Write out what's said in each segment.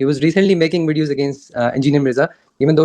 he was recently making videos against Engineer Mirza, even though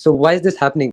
So why is this happening?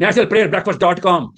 nationalprayerbreakfast.com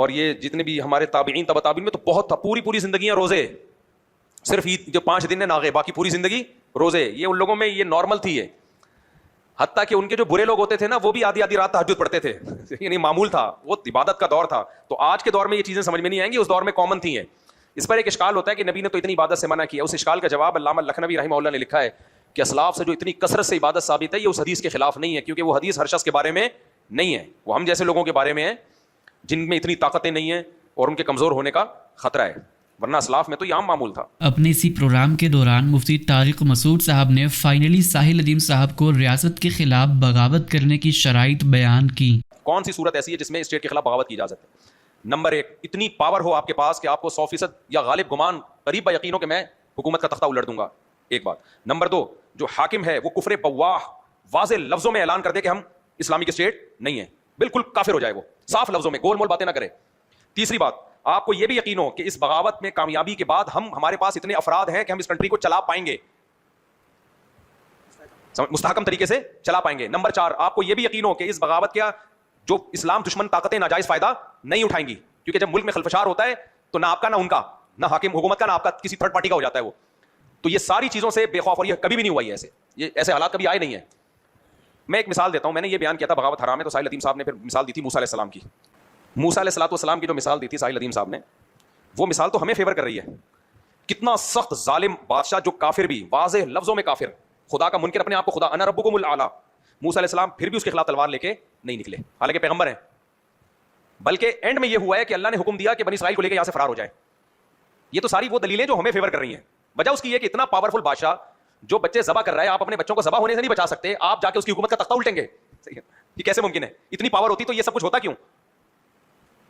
اور یہ جتنے بھی ہمارے تابعین تبع تابعین میں تو بہت تھا, پوری زندگیاں روزے, صرف عید جو 5 دن ہے ناغے, باقی پوری زندگی روزے. یہ ان لوگوں میں یہ نارمل تھی ہے. حتیٰ کہ ان کے جو برے لوگ ہوتے تھے نا وہ بھی آدھی رات تہجد پڑھتے تھے, یعنی معمول تھا, وہ عبادت کا دور تھا. تو آج کے دور میں یہ چیزیں سمجھ میں نہیں آئیں گی, اس دور میں کامن تھی ہیں. اس پر ایک اشکال ہوتا ہے کہ نبی نے تو اتنی عبادت سے منع کیا. اس اشکال کا جواب علامہ لکھنوی رحمہ اللہ نے لکھا ہے کہ اسلاف سے جو اتنی کثرت سے عبادت ثابت ہے یہ اس حدیث کے خلاف نہیں ہے, کیونکہ وہ حدیث ہر شخص کے بارے میں نہیں ہے, وہ ہم جیسے لوگوں کے بارے میں ہے جن میں اتنی طاقتیں نہیں ہیں اور ان کے کمزور ہونے کا خطرہ ہے, ورنہ اسلاف میں تو یہ عام معمول تھا. اپنے اسی پروگرام کے دوران مفتی طارق مسعود صاحب نے فائنلی ساحل ندیم صاحب کو ریاست کے خلاف بغاوت کرنے کی شرائط بیان کی. کون سی صورت ایسی ہے جس میں اسٹیٹ کے خلاف بغاوت کی اجازت ہے؟ نمبر 1, اتنی پاور ہو آپ کے پاس کہ آپ کو 100% یا غالب گمان قریب با یقین ہو کہ میں حکومت کا تختہ الٹ دوں گا, ایک بات. نمبر 2, جو حاکم ہے وہ کفر بواح واضح لفظوں میں اعلان کر دے کہ ہم اسلامک اسٹیٹ نہیں ہیں, بالکل کافر ہو جائے, وہ صاف لفظوں میں گول مول باتیں نہ کرے. تیسری بات, آپ کو یہ بھی یقین ہو کہ اس بغاوت میں کامیابی کے بعد ہمارے پاس اتنے افراد ہیں کہ ہم اس کنٹری کو چلا پائیں گے, مستحکم طریقے سے چلا پائیں گے. نمبر 4, آپ کو یہ بھی یقین ہو کہ اس بغاوت کا جو اسلام دشمن طاقتیں ناجائز فائدہ نہیں اٹھائیں گی, کیونکہ جب ملک میں خلفشار ہوتا ہے تو نہ آپ کا نہ ان کا, نہ حاکم حکومت کا نہ آپ کا, کسی تھرڈ پارٹی کا ہو جاتا ہے وہ. تو یہ ساری چیزوں سے بے خوف, اور یہ کبھی بھی نہیں ہوا, یہ ایسے حالات کبھی آئے نہیں ہیں. میں ایک مثال دیتا ہوں, میں نے یہ بیان کیا تھا بغاوت حرام ہے, تو ساحل ندیم صاحب نے پھر مثال دی تھی موسیٰ علیہ السلام کی. موسیٰ علیہ السلام کی جو مثال دی تھی ساحل ندیم صاحب نے, وہ مثال تو ہمیں فیور کر رہی ہے. کتنا سخت ظالم بادشاہ, جو کافر بھی, واضح لفظوں میں کافر, خدا کا منکر, اپنے آپ کو خدا انا ربکم الاعلی. موسیٰ علیہ السلام پھر بھی اس کے خلاف تلوار لے کے نہیں نکلے, حالانکہ پیغمبر ہیں. بلکہ اینڈ میں یہ ہوا ہے کہ اللہ نے حکم دیا کہ بنی اسرائیل کو لے کے یہاں سے فرار ہو جائے. یہ تو ساری وہ دلیلیں جو ہمیں فیور کر رہی ہیں. وجہ اس کی یہ کہ اتنا پاورفل بادشاہ جو بچے ذبح کر رہا ہے, آپ اپنے بچوں کو ذبح ہونے سے نہیں بچا سکتے, آپ جا کے اس کی حکومت کا تختہ الٹیں گے. یہ کیسے ممکن ہے؟ اتنی پاور ہوتی تو یہ سب کچھ ہوتا کیوں؟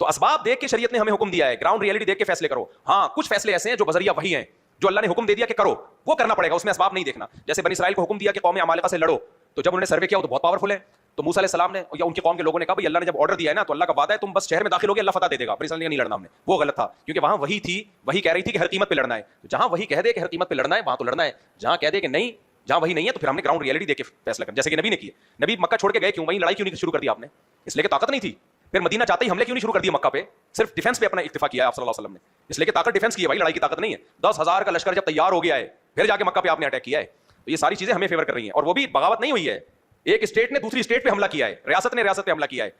تو اسباب دیکھ کے شریعت نے ہمیں حکم دیا ہے, گراؤنڈ ریئلٹی دیکھ کے فیصلے کرو. ہاں کچھ فیصلے ایسے ہیں جو بذریعہ وحی ہیں, جو اللہ نے حکم دے دیا کہ کرو, وہ کرنا پڑے گا, اس میں اسباب نہیں دیکھنا. جیسے بنی اسرائیل کو حکم دیا کہ قوم عمالقہ سے لڑو, تو جب انہوں نے سروے کیا وہ تو بہت پاورفل ہے, تو موسیٰ علیہ السلام نے یا ان کی قوم کے لوگوں نے کہا بھائی اللہ نے جب آرڈر دیا ہے نا تو اللہ کا وعدہ ہے تم بس شہر میں داخل ہوگے اللہ فتح دے دے گا, بنی اسرائیل نے نہیں لڑنا ہم نے. وہ غلط تھا, کیونکہ وہاں وہی تھی, وہی کہہ رہی تھی کہ ہر قیمت پہ لڑنا ہے. جہاں وہی کہہ دے کہ ہر قیمت پہ لڑنا ہے وہاں تو لڑنا ہے, جہاں کہہ دے کہ نہیں, جہاں وہی نہیں ہے تو پھر ہم نے گراؤنڈ ریئلٹی دیکھ کے فیصلہ کرنا, جیسے کہ نبی نے کیا. نبی مکہ چھوڑ کے گئے کیوں, وہیں لڑائی کیوں نہیں شروع کر دی آپ نے؟ اس لیے کہ طاقت نہیں تھی. پھر مدینہ چاہتے ہی حملے کیوں نہیں شروع کر دیا مکہ پہ؟ صرف ڈیفنس پہ اپنا اکتفا کیا ہے آپ صلی اللہ علیہ وسلم نے, اس لیے کہ طاقت ڈیفنس کی ہے بھائی, لڑائی کی طاقت نہیں ہے. 10,000 کا لشکر جب تیار ہو گیا ہے پھر جا کے مکہ پہ آپ نے اٹیک کیا ہے. تو یہ ساری چیزیں ہمیں فیور کر رہی ہیں, اور وہ بھی بغاوت نہیں ہوئی ہے. ایک اسٹیٹ نے دوسری اسٹیٹ پہ حملہ کیا ہے, ریاست نے ریاست پہ حملہ کیا ہے,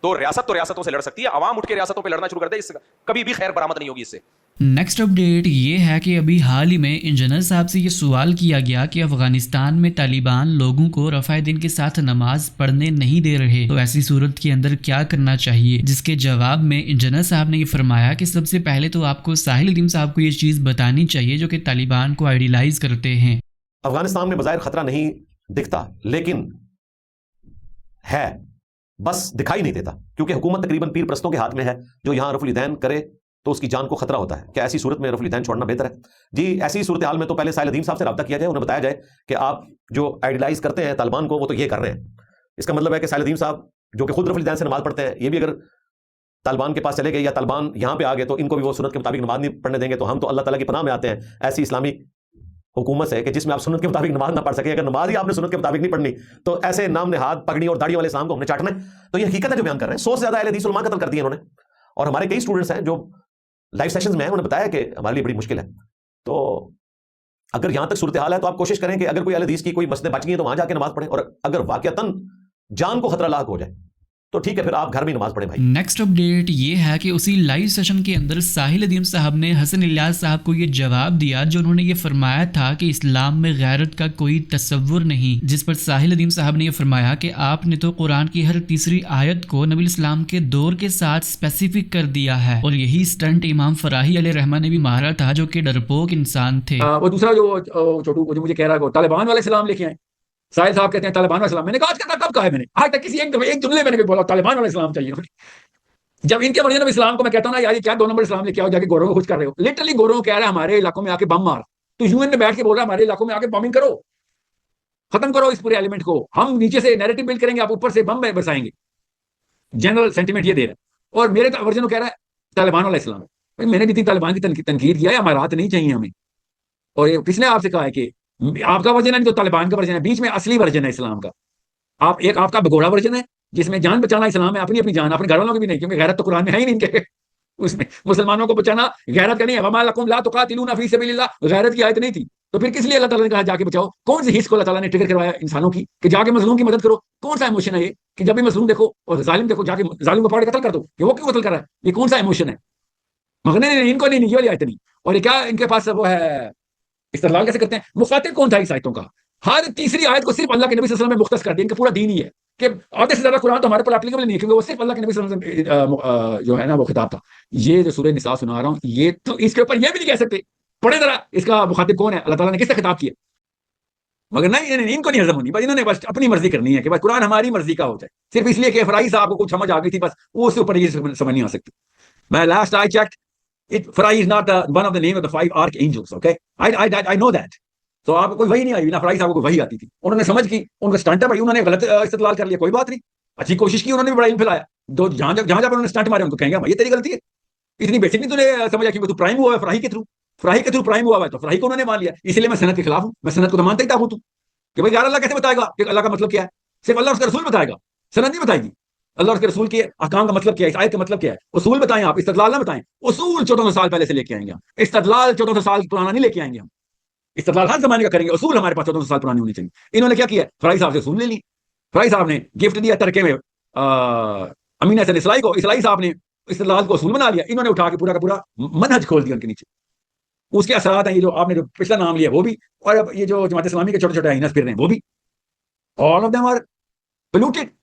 تو ریاستوں سے لڑ سکتی ہے. عوام اٹھ کے ریاستوں پہ لڑنا شروع کر دے, اس کبھی بھی خیر برآمد نہیں ہوگی اس سے. نیکسٹ اپڈیٹ یہ ہے کہ ابھی حال ہی میں انجینئر صاحب سے یہ سوال کیا گیا کہ افغانستان میں طالبان لوگوں کو رفع دین کے ساتھ نماز پڑھنے نہیں دے رہے, تو ایسی صورت کے اندر کیا کرنا چاہیے, جس کے جواب میں انجینئر صاحب نے یہ فرمایا کہ سب سے پہلے تو آپ کو ساحل ندیم صاحب کو یہ چیز بتانی چاہیے جو کہ طالبان کو آئیڈیلائز کرتے ہیں. افغانستان میں بظاہر خطرہ نہیں دکھتا, لیکن ہے, بس دکھائی نہیں دیتا, کیونکہ حکومت تقریباً پیر پرستوں کے ہاتھ میں ہے. جو یہاں رفع الیدین کرے تو اس کی جان کو خطرہ ہوتا ہے. کیا ایسی صورت میں رفع الیدین چھوڑنا بہتر ہے؟ جی, ایسی صورتحال میں تو پہلے ساحل ندیم صاحب سے رابطہ کیا جائے, انہیں بتایا جائے کہ آپ جو آئیڈیلائز کرتے ہیں طالبان کو وہ تو یہ کر رہے ہیں. اس کا مطلب ہے کہ ساحل ندیم صاحب جو کہ خود رفع الیدین سے نماز پڑھتے ہیں, یہ بھی اگر طالبان کے پاس چلے گئے یا طالبان یہاں پہ آ گئے تو ان کو بھی وہ سنت کے مطابق نماز نہیں پڑھنے دیں گے. تو ہم تو اللہ تعالیٰ کی پناہ میں آتے ہیں ایسی اسلامی حکومت سے کہ جس میں آپ سنت کے مطابق نماز نہ پڑھ سکیں. اگر نماز ہی آپ نے سنت کے مطابق نہیں پڑھنی تو ایسے نام نہاد پگڑی اور داڑھی والے اسلام کو ہم نے چاٹنا ہے. تو یہ حقیقت ہے جو بیان کر رہے ہیں. 100 سے زیادہ اہل حدیث علماء قتل کر دیے انہوں نے, اور ہمارے کئی اسٹوڈنٹس ہیں جو لائیو سیشنز میں ہیں, انہوں نے بتایا کہ ہمارے لیے بڑی مشکل ہے. تو اگر یہاں تک صورتحال ہے تو آپ کوشش کریں کہ اگر کوئی اہل حدیث کی کوئی مسجدیں بچ گئی ہیں تو وہاں جا کے نماز پڑھیں, اور اگر واقعتاً جان کو خطرہ لاحق ہو جائے تو ٹھیک ہے, پھر آپ گھر میں نماز پڑھیں بھائی. نیکسٹ اپڈیٹ یہ ہے کہ اسی لائیو سیشن کے اندر ساحل ندیم صاحب نے حسن الیاس صاحب کو یہ جواب دیا جو انہوں نے یہ فرمایا تھا کہ اسلام میں غیرت کا کوئی تصور نہیں, جس پر ساحل ندیم صاحب نے یہ فرمایا کہ آپ نے تو قرآن کی ہر تیسری آیت کو نبی اسلام کے دور کے ساتھ اسپیسیفک کر دیا ہے, اور یہی سٹنٹ امام فراہی علیہ رحمہ نے بھی مارا تھا جو کہ ڈرپوک انسان تھے. وہ دوسرا جو چھوٹو جو مجھے کہہ رہا ہے طالبان والے اسلام لے کے آئے, ساحل صاحب کہتے ہیں طالبان والا اسلام. میں نے کہا آج تک کب کہا ہے, میں نے آج تک کسی ایک جملے میں نے بھی بولا طالبان والا اسلام چاہیے. جب ان کے ورژن آف اسلام کو میں کہتا ہوں نا یار یہ کیا 2 نمبر اسلام لے کے آؤ, جا کے گوروں کو خوش کر رہے ہو. لٹرلی گوروں کو کہہ رہا ہے ہمارے علاقوں میں آ کے بم مار, تو یو این میں بیٹھ کے بول رہا ہے ہمارے علاقوں میں آ کے بمنگ کرو, ختم کرو اس پورے ایلیمنٹ کو, ہم نیچے سے نیریٹو بلڈ کریں گے, آپ اوپر سے بم برسائیں گے. جنرل سینٹیمنٹ یہ دے رہا ہے, اور میرے ورژن کو کہہ رہا ہے طالبان والا اسلام. میں نے بھی طالبان کی تنقید کیا ہے, امارات نہیں چاہیے ہمیں. اور کس نے آپ سے کہا ہے کہ آپ کا ورژن ہے تو طالبان کا ورژن ہے, بیچ میں اصلی ورژن ہے اسلام کا. آپ کا بگوڑا ورژن ہے جس میں جان بچانا اسلام ہے، اپنی اپنی جان، اپنے گھر والوں کی بھی نہیں، کیونکہ غیرت تو قرآن میں ہے ہی نہیں ان کے، اس میں مسلمانوں کو بچانا غیرت کا نہیں ہے. وما لکم لا تقاتلون فی سبیل اللہ، غیرت کی آیت نہیں تھی. تو پھر کس لیے اللہ تعالیٰ نے کہا جا کے بچاؤ؟ کون سی حص کو اللہ تعالیٰ نے ٹریگر کروایا انسانوں کی کہ جا کے مظلوم کی مدد کرو؟ کون سا ایموشن ہے یہ کہ جب بھی مظلوم دیکھو اور ظالم دیکھو جا کے ظالم کو پکڑ کے قتل کر دو؟ کہ وہ کیوں قتل کر رہا ہے؟ یہ کون سا ایموشن ہے؟ مگر نہیں، ان کو نہیں، یہ والی آیت نہیں. اور یہ کیا ان کے پاس وہ ہے، استدلال کیسے کرتے ہیں؟ مخاطب کون تھا اس آیتوں کا؟ ہر تیسری آیت کو صرف اللہ کے نبی صلی اللہ علیہ وسلم میں مختص کر دیا. ان کا پورا دین ہی ہے کہ آدھے سے زیادہ قرآن تو ہمارے پر اپلیکیبل نہیں ہے، کیونکہ وہ صرف اللہ کے نبی صلی اللہ علیہ وسلم جو ہے نا وہ خطاب تھا. یہ جو سورہ نساء سنا رہا ہوں، یہ تو اس کے اوپر یہ بھی نہیں کہہ سکتے. پڑھے ذرا اس کا مخاطب کون ہے، اللہ تعالیٰ نے کس سے خطاب کیا. مگر نہیں، ان کو نہیں ہضم ہونی، بس انہوں نے بس اپنی مرضی کرنی ہے کہ بس قرآن ہماری مرضی کا ہو جائے، صرف اس لیے کہ فرائی صاحب کو کچھ سمجھ آ گئی تھی، بس وہ اس کے اوپر یہ سمجھ نہیں آ سکتی. میں last I checked it, fry is not one of the name of the 5 archangels, okay? I know that. تو آپ کو کوئی وحی نہیں آئی نا، فرائی صاحب کو وحی آتی تھی، انہوں نے سمجھ کی، ان کا اسٹنٹ ہے بھائی، انہوں نے غلط استدلال کر لیا، کوئی بات نہیں، اچھی کوشش کی، انہوں نے بھی بڑا علم پھیلایا. جہاں انہوں نے اسٹنٹ مارے ان کو کہیں گے بھائی یہ تیری غلطی ہے، اتنی بیسک نہیں تو نے سمجھا، کیونکہ تو پرائم ہوا ہے فراہی کے تھرو پرائم ہوا ہے، تو فراہی کو انہوں نے مان لیا. اس لیے میں سنت کے خلاف ہوں، میں سنت کو تو مانتا ہی تھا کہ بھائی یار اللہ کیسے بتائے گا کہ اللہ کا مطلب کیا ہے؟ صرف اللہ اس کا رسول بتائے گا، سنت نہیں بتائے گی. اللہ اس کے رسول کے احکام کا مطلب کیا ہے، اس آیت کا مطلب کیا ہے، اصول بتائیں آپ، استدلال نہ بتائیں. اصول 1400 سال پہلے سے لے کے آئیں گے ہم، استدلال 1400 سال پرانا نہیں لے کے آئیں گے ہم. استدلال ہر زمانے کا کریں گے، اصول ہمارے پاس 1400 سال پرانی ہونی چاہیے. انہوں نے کیا کیا؟ فرائی صاحب سے اصول لے لی. فرائی صاحب نے گفٹ دیا ترکے میں امین حسن اسلائی کو، اسلائی صاحب نے استدلال کو اصول بنا لیا. انہوں نے اٹھا کے پورا کا پورا منہج کھول دیا ان کے نیچے. اس کے اثرات ہیں یہ جو آپ نے جو پچھلا نام لیا وہ بھی، اور اب یہ جو جماعت اسلامی کے چھوٹے چھوٹے آئینس پھر رہے ہیں وہ بھی، all of them are polluted.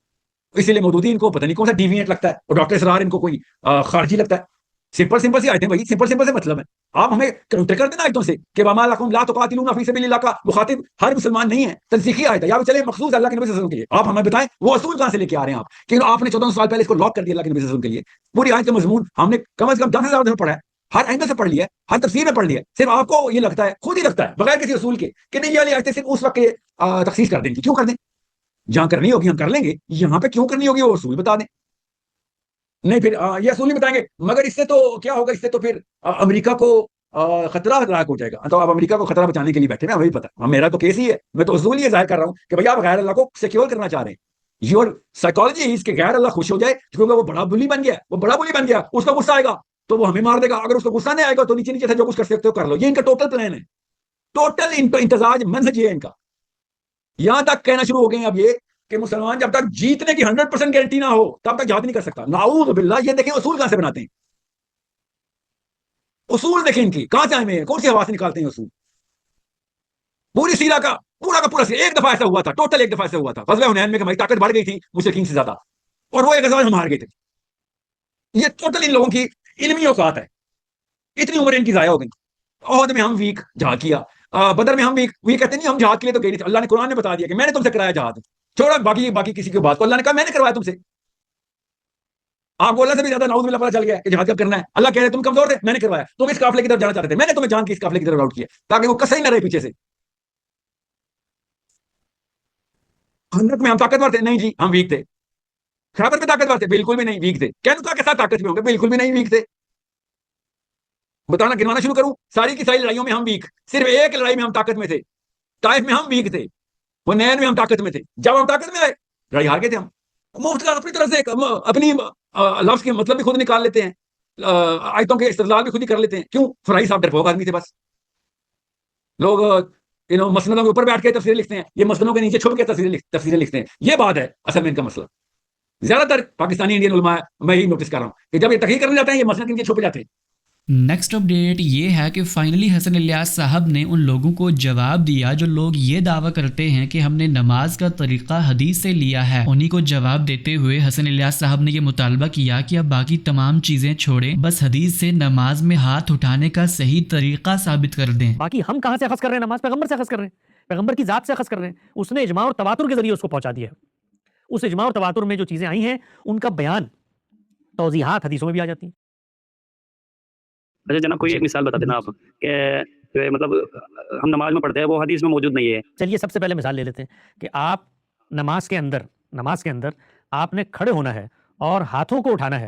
اسی لیے مودودی ان کو پتہ نہیں کون سا ڈیوینٹ لگتا ہے، اور ڈاکٹر اسرار ان کو کوئی خارجی لگتا ہے. سمپل سی آیتیں بھائی، سمپل سے مطلب ہے. آپ ہمیں کاؤنٹر کر دینا آیتوں سے کہ وما لکم لا تقاتلون فی سبیل اللہ کا مخاطب ہر مسلمان نہیں ہے، تنسیخی آیت ہے، یا چلے مخصوص اللہ کے نبی صلی اللہ علیہ وسلم کے لیے. آپ ہمیں بتائیں وہ اصول کہاں سے لے کے آ رہے ہیں آپ، کہ آپ نے 1400 سال پہلے اس کو لاک کر دیا اللہ کے نبی صلی اللہ علیہ وسلم کے لیے. پوری آیت کا مضمون ہم نے کم از کم 10,000 دفعہ پڑھا ہے، ہر اینگل سے پڑھ لیا ہے، ہر تفسیر میں پڑھ لیا ہے. صرف آپ کو یہ لگتا ہے، خود ہی لگتا ہے بغیر کسی اصول کے، کہ نہیں یہ والی آیتیں صرف اس وقت تخصیص کر دیں گی. کیوں کر دیں؟ جہاں کرنی ہوگی ہم کر لیں گے، یہاں پہ کیوں کرنی ہوگی وہ اصول بتا دیں. نہیں پھر یہ اصول نہیں بتائیں گے. مگر اس سے تو کیا ہوگا، اس سے تو پھر امریکہ کو خطرہ لاحق ہو جائے گا. تو آپ امریکہ کو خطرہ بچانے کے لیے بیٹھے نا، ہمیں پتا، میرا تو کیس ہی ہے. میں تو اصول یہ ظاہر کر رہا ہوں کہ بھائی آپ غیر اللہ کو سیکیور کرنا چاہ رہے ہیں. یور سائیکالوجی اس کے غیر اللہ خوش ہو جائے کیونکہ وہ بڑا بلی بن گیا، وہ بڑا بلی بن گیا، اس کا غصہ آئے گا تو وہ ہمیں مار دے گا. اگر اس کو غصہ نہیں آئے گا تو نیچے نیچے سے جو کچھ کر سکتے ہو کر لو. یہ ان کا ٹوٹل پلان ہے، ٹوٹل امتزاج منہج یہ ہے ان کا. یہاں تک کہنا شروع ہو گئے ہیں اب یہ کہ مسلمان جب تک جیتنے کی 100% گارنٹی نہ ہو تب تک جہاد نہیں کر سکتا. نعوذ باللہ. یہ دیکھیں اصول کہاں سے بناتے ہیں، اصول دیکھیں ان کی کہاں سے آئے ہیں، کون سی ہوا سے نکالتے ہیں اصول. پوری سیرہ کا پورا سیرہ ایک دفعہ ایسا ہوا تھا، ٹوٹل ایک دفعہ ایسا ہوا تھا غزوہ حنین میں کہ ہماری طاقت بڑھ گئی تھی مشرکین سے زیادہ، اور وہ ایک غزوہ ہم ہار گئے تھے. یہ ٹوٹل ان لوگوں کی علمی اوقات ہے. اتنی عمر ان کی ضائع ہو گئی. عہد میں ہم ویک جہاد کیا، بدر میں ہم ویک کہتے نہیں، ہم جہاد کے لیے تو گئے نہیں تھے. اللہ نے قرآن میں بتا دیا کہ میں نے تم سے کرایا جہاد. چھوڑا باقی کسی کی بات کو، اللہ نے کہا میں نے کروایا تم سے. آپ کو اللہ سے بھی زیادہ نعوذ باللہ پتہ چل گیا کہ جہاد کب کرنا ہے. اللہ کہہ رہے تم کمزور تھے، میں نے کروایا. تم اس قافلے کی طرف جانا چاہتے تھے، میں نے تمہیں جان کے اس قافلے کی طرف راؤٹ کیا تاکہ وہ کسے ہی نہ رہے پیچھے سے. خندق میں ہم طاقتور تھے، نہیں جی ہم ویک تھے. خیبر میں طاقتور تھے، بالکل بھی نہیں ویک تھے. کینوکا کے ساتھ طاقت میں ہوں گے، بالکل بھی نہیں ویک تھے. بتانا گنوانا شروع کروں، ساری کی ساری لڑائیوں میں ہم ویک، صرف ایک لڑائی میں ہم طاقت میں تھے. طائف میں ہم ویک تھے، حنین میں ہم طاقت میں تھے. جب ہم طاقت میں آئے لڑائی ہار گئے تھے. ہم مفت کا اپنی طرف سے اپنی لفظ کے مطلب بھی خود نکال لیتے ہیں، آیتوں کے استدلال بھی خود ہی کر لیتے ہیں. کیوں؟ فرائی صاحب ڈرپوک آدمی تھے. بس لوگ مسندوں کے اوپر بیٹھ کے تفسیر لکھتے ہیں، یہ مسندوں کے نیچے چھپ کے تفسیریں لکھتے ہیں. یہ بات ہے اصل میں ان کا مسئلہ. زیادہ تر پاکستانی انڈین علماء میں یہی نوٹس کر رہا ہوں کہ جب یہ تحقیق کرنے جاتے ہیں یہ مسند کے نیچے چھپ جاتے ہیں. نیکسٹ اپڈیٹ یہ ہے کہ فائنلی حسن الیاس صاحب نے ان لوگوں کو جواب دیا جو لوگ یہ دعویٰ کرتے ہیں کہ ہم نے نماز کا طریقہ حدیث سے لیا ہے. انہی کو جواب دیتے ہوئے حسن الیاس صاحب نے یہ مطالبہ کیا کہ اب باقی تمام چیزیں چھوڑیں، بس حدیث سے نماز میں ہاتھ اٹھانے کا صحیح طریقہ ثابت کر دیں. باقی ہم کہاں سے اخذ کر رہے ہیں؟ نماز پیغمبر سے اخذ کر رہے ہیں، پیغمبر کی ذات سے اخذ کر رہے ہیں. اس نے اجماع اور تواتر کے ذریعے اس کو پہنچا دیا ہے. اس اجماع اور تواتر میں جو چیزیں آئی ہیں ان کا بیان، توضیحات حدیثوں میں بھی آ جاتی ہیں. اچھا جناب کوئی ایک مثال بتا دینا آپ کہ مطلب ہم نماز میں پڑھتے ہیں وہ حدیث میں موجود نہیں ہے. چلیے سب سے پہلے مثال لے لیتے ہیں کہ آپ نماز کے اندر آپ نے کھڑے ہونا ہے اور ہاتھوں کو اٹھانا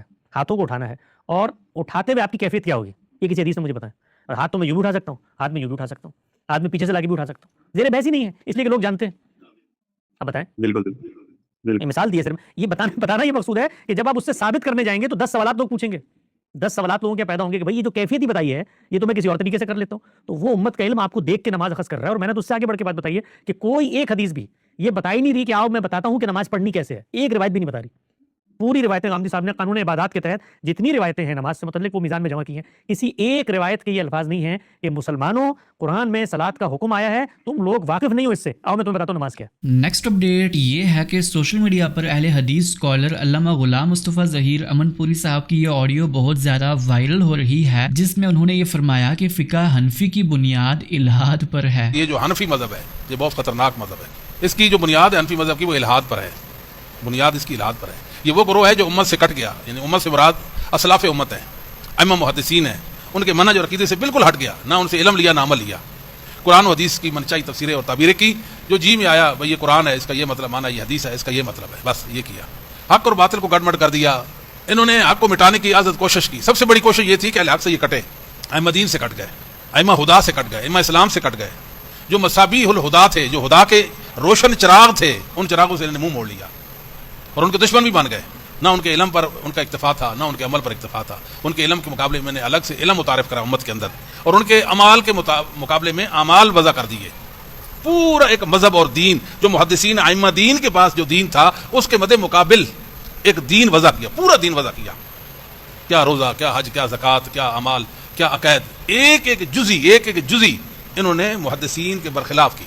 ہے اور اٹھاتے ہوئے آپ کی کیفیت کیا ہوگی یہ کسی حدیث نے مجھے بتایا. اور ہاتھ تو میں یوں بھی اٹھا سکتا ہوں، ہاتھ میں یوں بھی اٹھا سکتا ہوں، ہاتھ میں پیچھے سے لا کے بھی اٹھا سکتا ہوں. زیر بحث ہی نہیں ہے، اس لیے کہ لوگ جانتے ہیں. اب بتائیں. بالکل یہ مثال دی ہے صرف، یہ بتانا یہ مقصود ہے کہ جب آپ اس سے ثابت کرنے جائیں گے تو 10 سوالات لوگ پوچھیں گے، 10 سوالات لوگوں کے پیدا ہوں گے کہ بھائی یہ جو کیفیت ہی بتائی ہے یہ تو میں کسی اور طریقے سے کر لیتا ہوں. تو وہ امت کا علم آپ کو دیکھ کے نماز اخذ کر رہا ہے. اور میں نے تو اس سے آگے بڑھ کے بات بتائی ہے کہ کوئی ایک حدیث بھی یہ بتائی نہیں رہی کہ آؤ میں بتاتا ہوں کہ نماز پڑھنی کیسے ہے، ایک روایت بھی نہیں بتا رہی. پوری روایتیں غامدی صاحب نے قانون عبادات کے تحت جتنی روایتیں ہیں نماز سے متعلق وہ میزان میں جمع کی ہیں، کسی ایک روایت کے یہ الفاظ نہیں ہیں کہ مسلمانوں قرآن میں صلاۃ کا حکم آیا ہے، تم لوگ واقف نہیں ہو اس سے، آؤ میں تمہیں بتاتا ہوں نماز کیا ہے. نیکسٹ اپڈیٹ یہ ہے کہ سوشل میڈیا پر اہل حدیث اسکالر علامہ غلام مصطفیٰ ظہیر امن پوری صاحب کی یہ آڈیو بہت زیادہ وائرل ہو رہی ہے، جس میں انہوں نے یہ فرمایا کہ فقہ حنفی کی بنیاد الہاد پر ہے. یہ جو حنفی مذہب ہے یہ بہت خطرناک مذہب ہے. اس کی جو بنیاد ہے حنفی مذہب کی وہ الہاد پر ہے، بنیاد اس کی الہاد پر ہے. یہ وہ گروہ ہے جو امت سے کٹ گیا، یعنی امت سے مراد اسلاف امت ہیں، ائمہ محدثین ہیں، ان کے منہج اور عقیدے سے بالکل ہٹ گیا، نہ ان سے علم لیا نہ عمل لیا. قرآن و حدیث کی منچائی تفسیریں اور تعبیریں کی، جو جی میں آیا بھائی یہ قرآن ہے اس کا یہ مطلب مانا، یہ حدیث ہے اس کا یہ مطلب ہے، بس یہ کیا. حق اور باطل کو گڑمڑ کر دیا. انہوں نے حق کو مٹانے کی عادت کوشش کی. سب سے بڑی کوشش یہ تھی کہ اہل حق سے یہ کٹے، ائمہ دین سے کٹ گئے، ائمہ ہدا سے کٹ گئے، ائمہ اسلام سے کٹ گئے. جو مصابیح الہدا تھے، جو ہدا کے روشن چراغ تھے، ان چراغوں سے انہوں نے منہ موڑ لیا اور ان کے دشمن بھی بن گئے. نہ ان کے علم پر ان کا اکتفا تھا، نہ ان کے عمل پر اکتفا تھا. ان کے علم کے مقابلے میں نے الگ سے علم متعارف کرا امت کے اندر، اور ان کے اعمال کے مقابلے میں اعمال وضع کر دیے. پورا ایک مذہب اور دین جو محدثین ائمہ دین کے پاس جو دین تھا اس کے مد مقابل ایک دین وضع کیا، پورا دین وضع کیا. کیا روزہ، کیا حج، کیا زکوٰۃ، کیا اعمال، کیا عقائد، ایک ایک جزی انہوں نے محدثین کے برخلاف کی.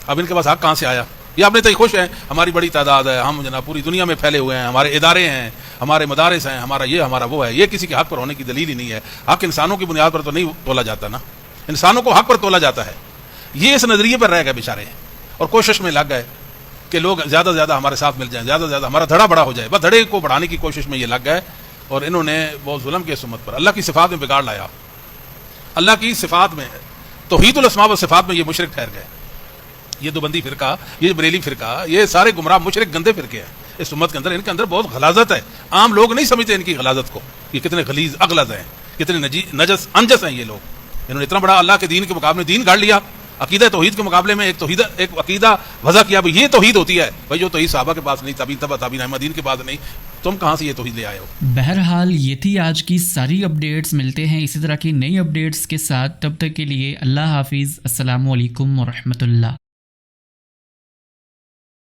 اب ان کے پاس حق کہاں سے آیا؟ یہ اپنے تک خوش ہیں، ہماری بڑی تعداد ہے، ہم جناب پوری دنیا میں پھیلے ہوئے ہیں، ہمارے ادارے ہیں، ہمارے مدارس ہیں، ہمارا یہ ہمارا وہ ہے. یہ کسی کے حق پر ہونے کی دلیل ہی نہیں ہے. حق انسانوں کی بنیاد پر تو نہیں تولا جاتا نا، انسانوں کو حق پر تولا جاتا ہے. یہ اس نظریے پر رہ گئے بیچارے اور کوشش میں لگ گئے کہ لوگ زیادہ سے زیادہ ہمارے ساتھ مل جائیں، زیادہ سے زیادہ ہمارا دھڑا بڑا ہو جائے. بس دھڑے کو بڑھانے کی کوشش میں یہ لگ گئے اور انہوں نے بہت ظلم کے اس امت پر اللہ کی صفات میں بگاڑ لایا. اللہ کی صفات میں توحید الاسماء و صفات میں یہ مشرک ٹھہر گئے. یہ دیوبندی فرقہ، یہ بریلی فرقہ، یہ سارے گمراہ مشرک گندے فرقے ہیں اس امت کے اندر. ان کے اندر بہت غلاظت ہے، عام لوگ نہیں سمجھتے ان کی غلاظت کو. یہ کتنے غلیظ اغلظ ہیں، کتنے نجس انجس ہیں یہ لوگ. انہوں نے اتنا بڑا اللہ کے دین کے مقابلے دین گاڑ لیا. عقیدہ توحید کے مقابلے میں ایک عقیدہ وضع کیا، بھائی یہ توحید ہوتی ہے. بھائی جو توحید صحابہ کے پاس نہیں، تابعین تبع تابعین ائمہ دین کے پاس نہیں، تم کہاں سے یہ توحید لے آئے ہو؟ بہرحال یہ تھی آج کی ساری اپڈیٹس. ملتے ہیں اسی طرح کی نئی اپڈیٹس کے ساتھ، تب تک کے لیے اللہ حافظ. السلام علیکم ورحمۃ اللہ.